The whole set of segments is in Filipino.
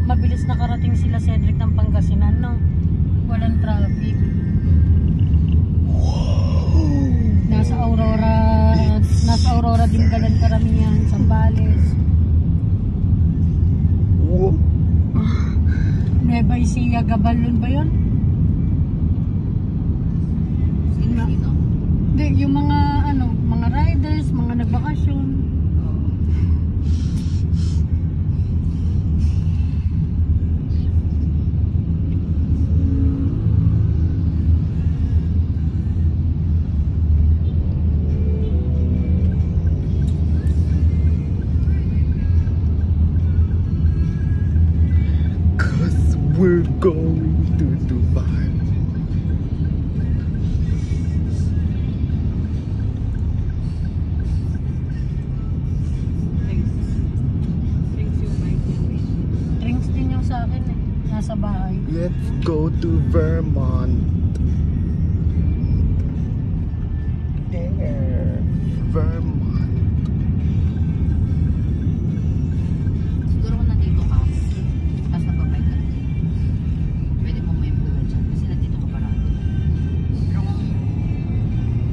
mabilis nakarating sila Cedric ng Pangasinan, no? Walang traffic. Nasa Aurora din galan karamihan, Zambales. Nueva Ecija, Gabalon ba yun? Sino? Hindi, yung mga riders, mga nagbakasyon. We're going to Dubai. Drinks din yung sa akin eh. Nasa bahay. Let's go to Vermont. There. Vermont. Siguro kung nandito ka, tapos nababay ka, pwede mo ma-improve dyan kasi nandito ka parado. Pero kung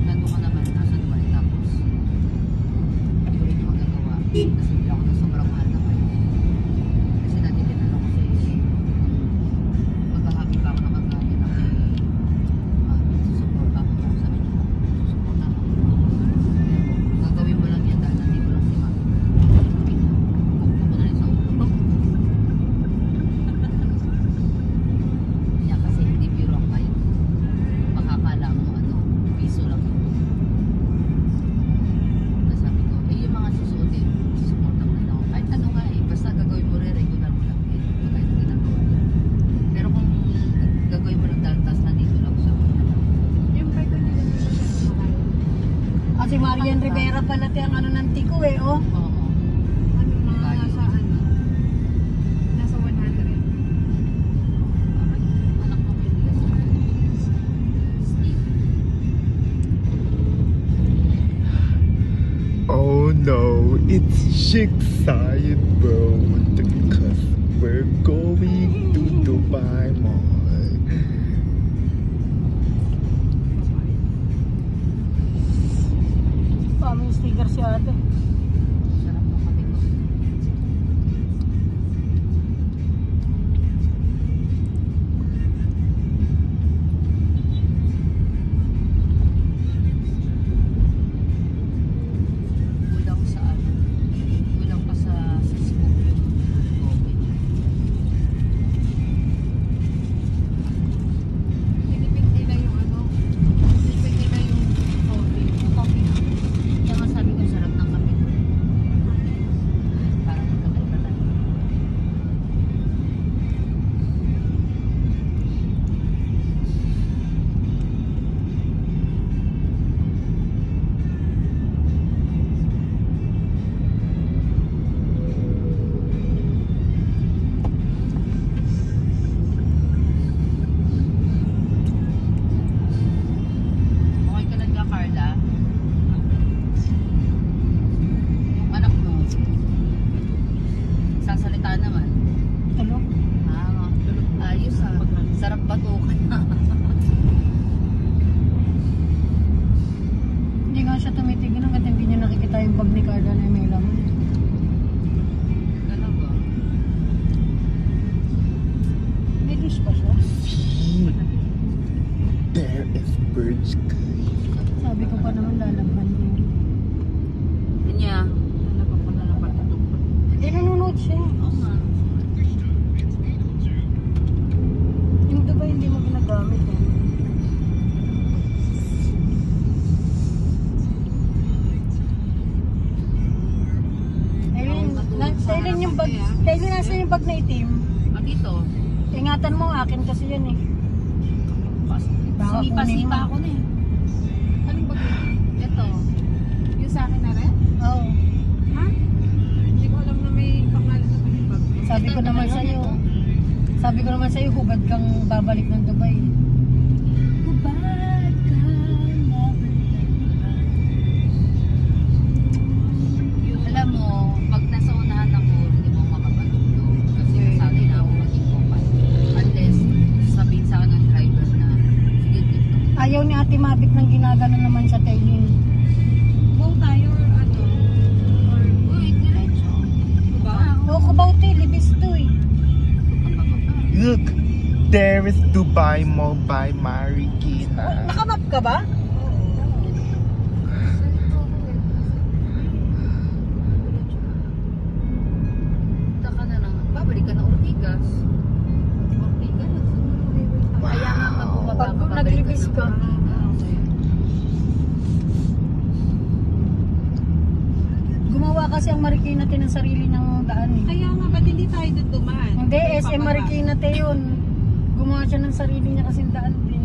nandito ka naman, nasa Dubai, tapos hindi ko rin magagawa. Kasi bila ako ng sobrang mahal na kayo. Kasi dati tinanong ko sa'yo, magkahagi pa ako nakagaya na kay support ako sa amin. Support ako. Gagawin mo lang yan dahil nandito lang si Mami. Pagpunta ko na rin sa ulo. Kaya kasi hindi biro ang kayo. Makakala mo piso lang yun. Nasabi ko, yung mga susuotin, support ako rin ako. Kahit ano nga basta gagawin mo rin, regular mo lang din. Kahit ang ginagawa niya. Pero kung gagawin mo lang dahil tas nandito lang siya. Yung bike ko nila dito siya mahal. Si Marian Rivera pala ang ng tiko eh, oh. Oo. Nasa 100. Anak mo Steve. Oh no, it's Chickside Road because we're going to Dubai Mall. May sticker si ate. Sarap ng kape ko. Kulang sa kulang pa sa smoke yung coffee. Tinipid nila yung tinipid nila yung coffee. Coffee na. Kaya nga sabi ko sarap ng kape ko. Parang magkakaiba tayo. Okay ka lang dyan, Carla? Yung anak mo, sasalita naman. Ano? Ayos sarap batukan na. Hindi nga siya tumitigil hanggat hindi niya nakikita yung bag ni Carla na may laman. Talaga. May juice pa siya. There is Burj Khalifa. Sabi ko pa naman lalabhan niya. Kanya. Eh, nanonood siya. Oo nga. Yung Dubai hindi mo ginagamit eh. Kailan yung bag? Kailan nasa yung bag na itim? Dito. Ingatan mo, akin kasi yan eh. Baka kunin mo. Sinipa ako na eh. Anong bag yun? Ito. Yung sa akin na rin? Oo. Ha? Hindi ko alam na may pangalan na yung bag. Sabi ko naman sa'yo, hubad kang babalik ng Dubai. Hubad ka na. Alam mo, pag nasa unahan ako, hindi mo makapatulog. Kasi nasanay na ako Matic nang ginagano naman siya, Taylin. Go tayo or ano? Or Uy, diretso. ba? O, Cubao, libis to eh. Look, there is Dubai Mall by Marikina. Nakamap ka ba? Punta ka na lang. Babalik ka na Ortigas. Ortigas. Kaya nga ka bumaba. Pag babalik naglibis ng ka. Ortigas. Gumawa kasi ang Marikina ng sarili niyang daan eh. Kaya nga, ba't hindi tayo doon dumaan? Hindi, SM Pababa. Marikina te yun. Gumawa siya ng sarili niya kasing daan te.